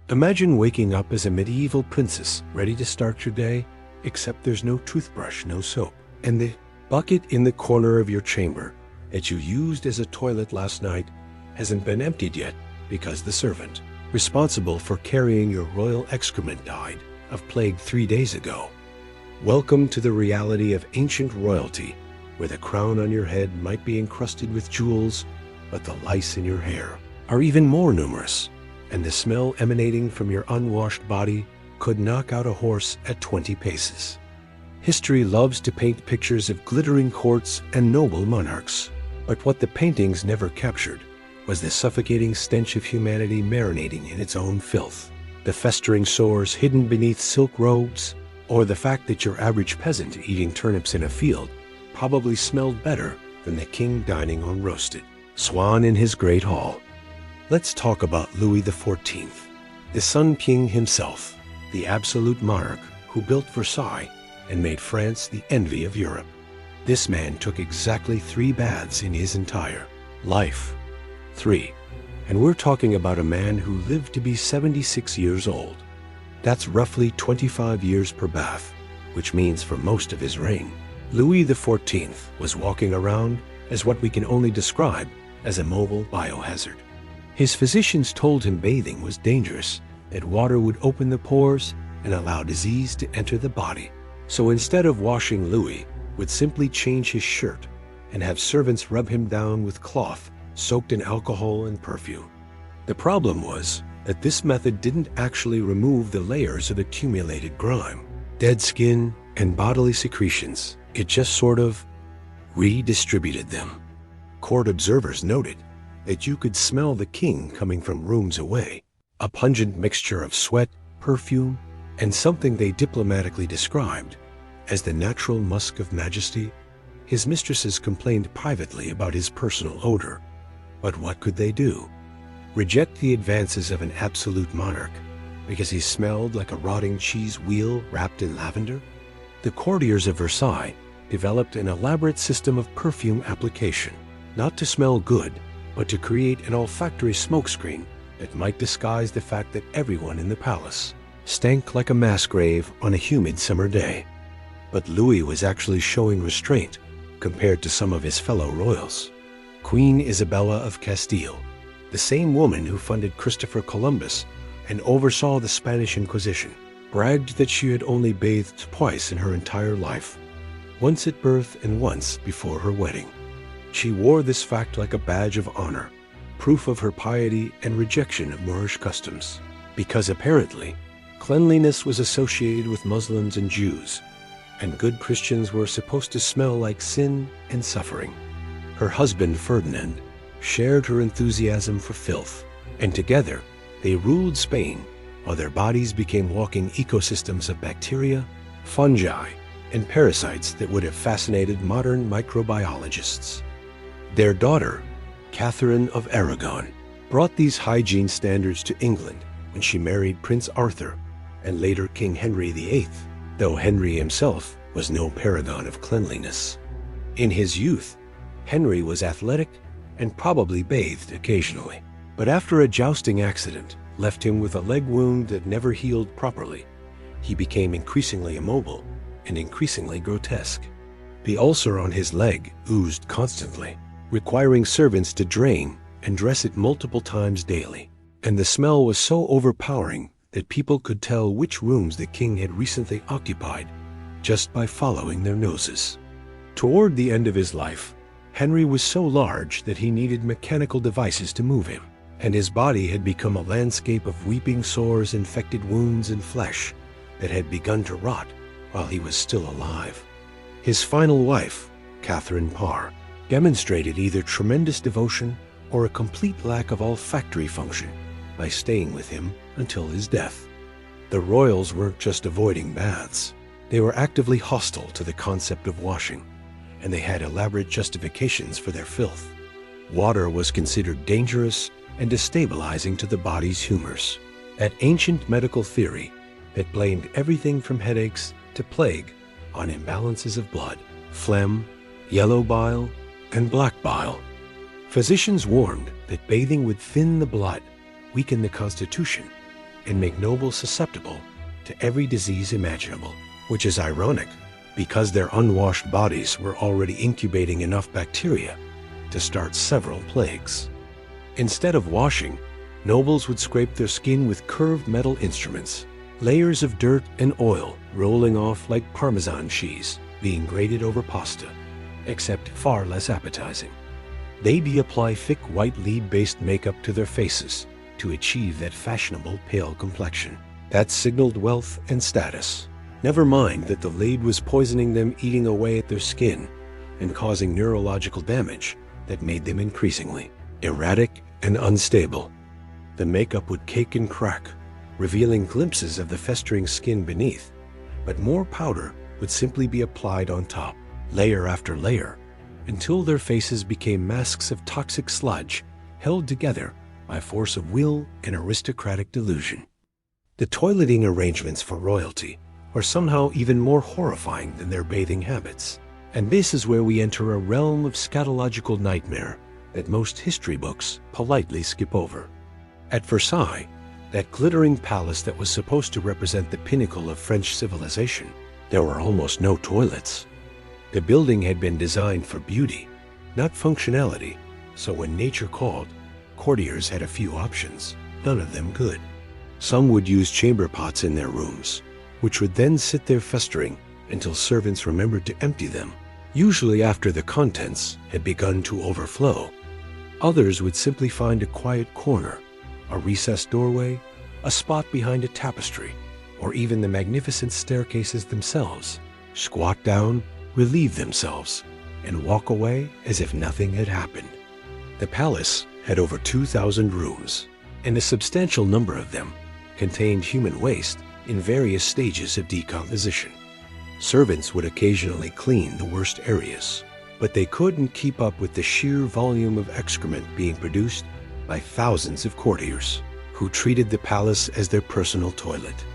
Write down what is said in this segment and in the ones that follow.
Imagine waking up as a medieval princess, ready to start your day, except there's no toothbrush, no soap, and the bucket in the corner of your chamber that you used as a toilet last night hasn't been emptied yet because the servant responsible for carrying your royal excrement died of plague 3 days ago. Welcome to the reality of ancient royalty, where the crown on your head might be encrusted with jewels, but the lice in your hair are even more numerous, and the smell emanating from your unwashed body could knock out a horse at 20 paces. History loves to paint pictures of glittering courts and noble monarchs, but what the paintings never captured was the suffocating stench of humanity marinating in its own filth, the festering sores hidden beneath silk robes, or the fact that your average peasant eating turnips in a field probably smelled better than the king dining on roasted swan in his great hall. Let's talk about Louis XIV, the Sun King himself, the absolute monarch who built Versailles and made France the envy of Europe. This man took exactly 3 baths in his entire life. 3. And we're talking about a man who lived to be 76 years old. That's roughly 25 years per bath, which means for most of his reign, Louis XIV was walking around as what we can only describe as a mobile biohazard. His physicians told him bathing was dangerous, that water would open the pores and allow disease to enter the body. So instead of washing, Louis would simply change his shirt and have servants rub him down with cloth soaked in alcohol and perfume. The problem was that this method didn't actually remove the layers of accumulated grime, dead skin, and bodily secretions. It just sort of redistributed them. Court observers noted that you could smell the king coming from rooms away, a pungent mixture of sweat, perfume, and something they diplomatically described as the natural musk of majesty. His mistresses complained privately about his personal odor. But what could they do? Reject the advances of an absolute monarch because he smelled like a rotting cheese wheel wrapped in lavender? The courtiers of Versailles developed an elaborate system of perfume application, not to smell good, but to create an olfactory smokescreen that might disguise the fact that everyone in the palace stank like a mass grave on a humid summer day. But Louis was actually showing restraint compared to some of his fellow royals. Queen Isabella of Castile, the same woman who funded Christopher Columbus and oversaw the Spanish Inquisition, bragged that she had only bathed twice in her entire life, once at birth and once before her wedding. She wore this fact like a badge of honor, proof of her piety and rejection of Moorish customs, because apparently cleanliness was associated with Muslims and Jews, and good Christians were supposed to smell like sin and suffering. Her husband, Ferdinand, shared her enthusiasm for filth, and together they ruled Spain while their bodies became walking ecosystems of bacteria, fungi, and parasites that would have fascinated modern microbiologists. Their daughter, Catherine of Aragon, brought these hygiene standards to England when she married Prince Arthur and later King Henry VIII, though Henry himself was no paragon of cleanliness. In his youth, Henry was athletic and probably bathed occasionally, but after a jousting accident left him with a leg wound that never healed properly, he became increasingly immobile and increasingly grotesque. The ulcer on his leg oozed constantly, requiring servants to drain and dress it multiple times daily, and the smell was so overpowering that people could tell which rooms the king had recently occupied just by following their noses. Toward the end of his life, Henry was so large that he needed mechanical devices to move him, and his body had become a landscape of weeping sores, infected wounds, and flesh that had begun to rot while he was still alive. His final wife, Catherine Parr, demonstrated either tremendous devotion or a complete lack of olfactory function by staying with him until his death. The royals weren't just avoiding baths. They were actively hostile to the concept of washing, and they had elaborate justifications for their filth. Water was considered dangerous and destabilizing to the body's humors. That ancient medical theory that blamed everything from headaches to plague on imbalances of blood, phlegm, yellow bile, and black bile. Physicians warned that bathing would thin the blood, weaken the constitution, and make nobles susceptible to every disease imaginable, which is ironic because their unwashed bodies were already incubating enough bacteria to start several plagues. Instead of washing, nobles would scrape their skin with curved metal instruments, layers of dirt and oil rolling off like Parmesan cheese being grated over pasta, except far less appetizing. They'd apply thick white lead-based makeup to their faces to achieve that fashionable pale complexion. That signaled wealth and status. Never mind that the lead was poisoning them, eating away at their skin and causing neurological damage that made them increasingly erratic and unstable. The makeup would cake and crack, revealing glimpses of the festering skin beneath, but more powder would simply be applied on top, layer after layer, until their faces became masks of toxic sludge held together by force of will and aristocratic delusion. The toileting arrangements for royalty are somehow even more horrifying than their bathing habits. And this is where we enter a realm of scatological nightmare that most history books politely skip over. At Versailles, that glittering palace that was supposed to represent the pinnacle of French civilization, there were almost no toilets. The building had been designed for beauty, not functionality, so when nature called, courtiers had a few options, none of them good. Some would use chamber pots in their rooms, which would then sit there festering until servants remembered to empty them, usually after the contents had begun to overflow. Others would simply find a quiet corner, a recessed doorway, a spot behind a tapestry, or even the magnificent staircases themselves, squat down, relieve themselves, and walk away as if nothing had happened. The palace had over 2,000 rooms, and a substantial number of them contained human waste in various stages of decomposition. Servants would occasionally clean the worst areas, but they couldn't keep up with the sheer volume of excrement being produced by thousands of courtiers who treated the palace as their personal toilet.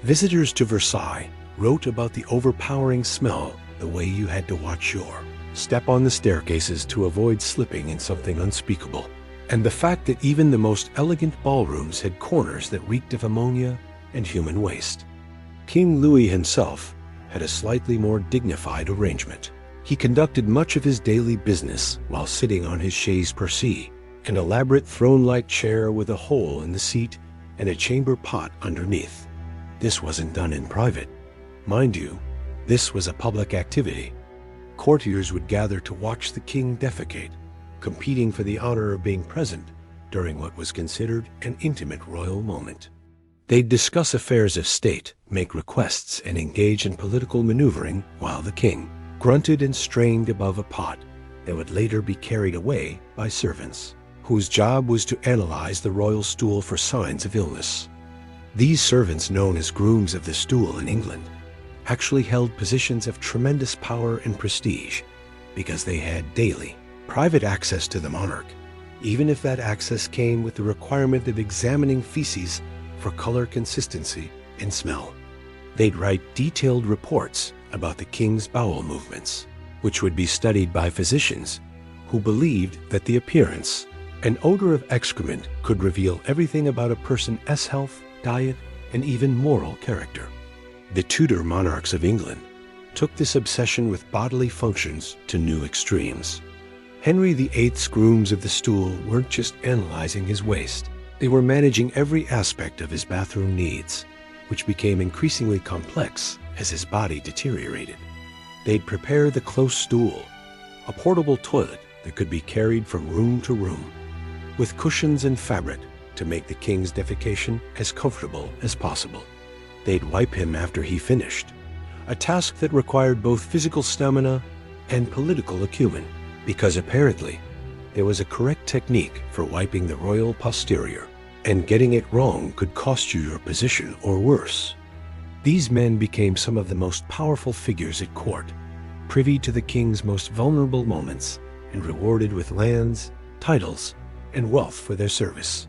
Visitors to Versailles wrote about the overpowering smell the way you had to watch your step on the staircases to avoid slipping in something unspeakable, and the fact that even the most elegant ballrooms had corners that reeked of ammonia and human waste. King Louis himself had a slightly more dignified arrangement. He conducted much of his daily business while sitting on his chaise percée, an elaborate throne-like chair with a hole in the seat and a chamber pot underneath. This wasn't done in private. Mind you, this was a public activity. Courtiers would gather to watch the king defecate, competing for the honor of being present during what was considered an intimate royal moment. They'd discuss affairs of state, make requests, and engage in political maneuvering while the king grunted and strained above a pot that would later be carried away by servants, whose job was to analyze the royal stool for signs of illness. These servants, known as grooms of the stool in England, actually held positions of tremendous power and prestige because they had daily, private access to the monarch, even if that access came with the requirement of examining feces for color consistency and smell. They'd write detailed reports about the king's bowel movements, which would be studied by physicians who believed that the appearance and odor of excrement could reveal everything about a person's health, diet, and even moral character. The Tudor monarchs of England took this obsession with bodily functions to new extremes. Henry VIII's grooms of the stool weren't just analyzing his waste. They were managing every aspect of his bathroom needs, which became increasingly complex as his body deteriorated. They'd prepare the close stool, a portable toilet that could be carried from room to room, with cushions and fabric to make the king's defecation as comfortable as possible. They'd wipe him after he finished, a task that required both physical stamina and political acumen, because apparently there was a correct technique for wiping the royal posterior, and getting it wrong could cost you your position or worse. These men became some of the most powerful figures at court, privy to the king's most vulnerable moments and rewarded with lands, titles, and wealth for their service.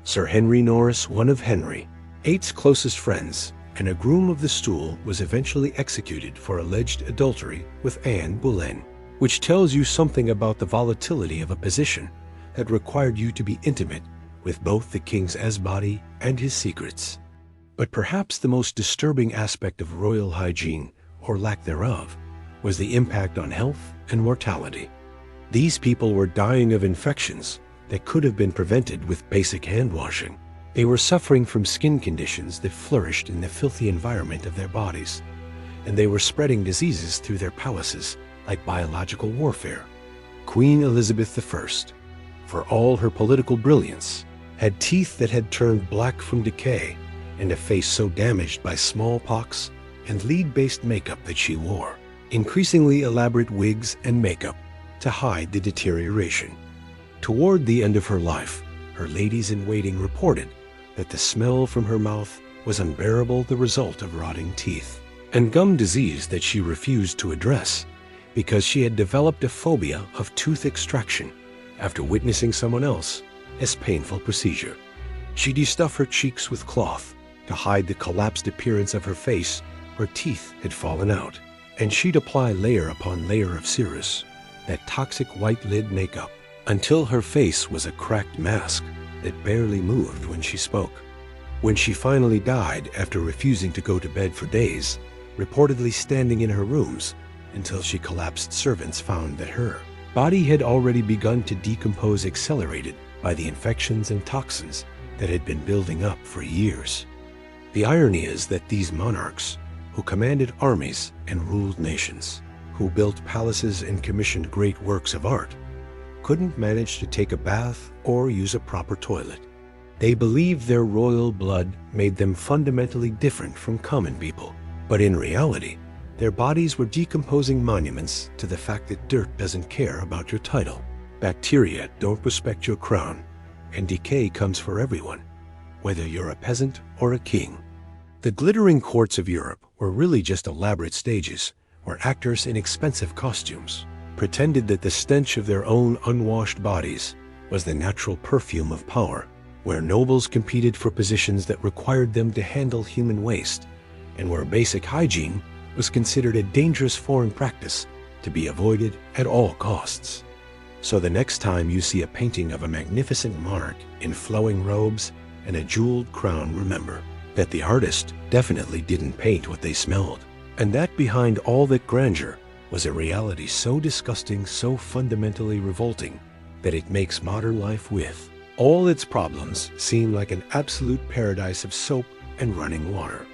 Sir Henry Norris, one of Henry VIII's closest friends and a groom of the stool, was eventually executed for alleged adultery with Anne Boleyn, which tells you something about the volatility of a position that required you to be intimate with both the king's body and his secrets. But perhaps the most disturbing aspect of royal hygiene, or lack thereof, was the impact on health and mortality. These people were dying of infections that could have been prevented with basic hand washing. They were suffering from skin conditions that flourished in the filthy environment of their bodies, and they were spreading diseases through their palaces like biological warfare. Queen Elizabeth I, for all her political brilliance, had teeth that had turned black from decay and a face so damaged by smallpox and lead-based makeup that she wore increasingly elaborate wigs and makeup to hide the deterioration. Toward the end of her life, her ladies-in-waiting reported that the smell from her mouth was unbearable, the result of rotting teeth, and gum disease that she refused to address because she had developed a phobia of tooth extraction after witnessing someone else's painful procedure. She'd stuff her cheeks with cloth to hide the collapsed appearance of her face where teeth had fallen out, and she'd apply layer upon layer of cirrus, that toxic white lid makeup, until her face was a cracked mask that barely moved when she spoke. When she finally died after refusing to go to bed for days, reportedly standing in her rooms until she collapsed, servants found that her body had already begun to decompose, accelerated by the infections and toxins that had been building up for years. The irony is that these monarchs, who commanded armies and ruled nations, who built palaces and commissioned great works of art, couldn't manage to take a bath or use a proper toilet. They believed their royal blood made them fundamentally different from common people, but in reality, their bodies were decomposing monuments to the fact that dirt doesn't care about your title. Bacteria don't respect your crown, and decay comes for everyone, whether you're a peasant or a king. The glittering courts of Europe were really just elaborate stages where actors in expensive costumes pretended that the stench of their own unwashed bodies was the natural perfume of power, where nobles competed for positions that required them to handle human waste, and where basic hygiene was considered a dangerous foreign practice to be avoided at all costs. So the next time you see a painting of a magnificent monarch in flowing robes and a jeweled crown, remember that the artist definitely didn't paint what they smelled, and that behind all that grandeur was a reality so disgusting, so fundamentally revolting, that it makes modern life, with all its problems, seem like an absolute paradise of soap and running water.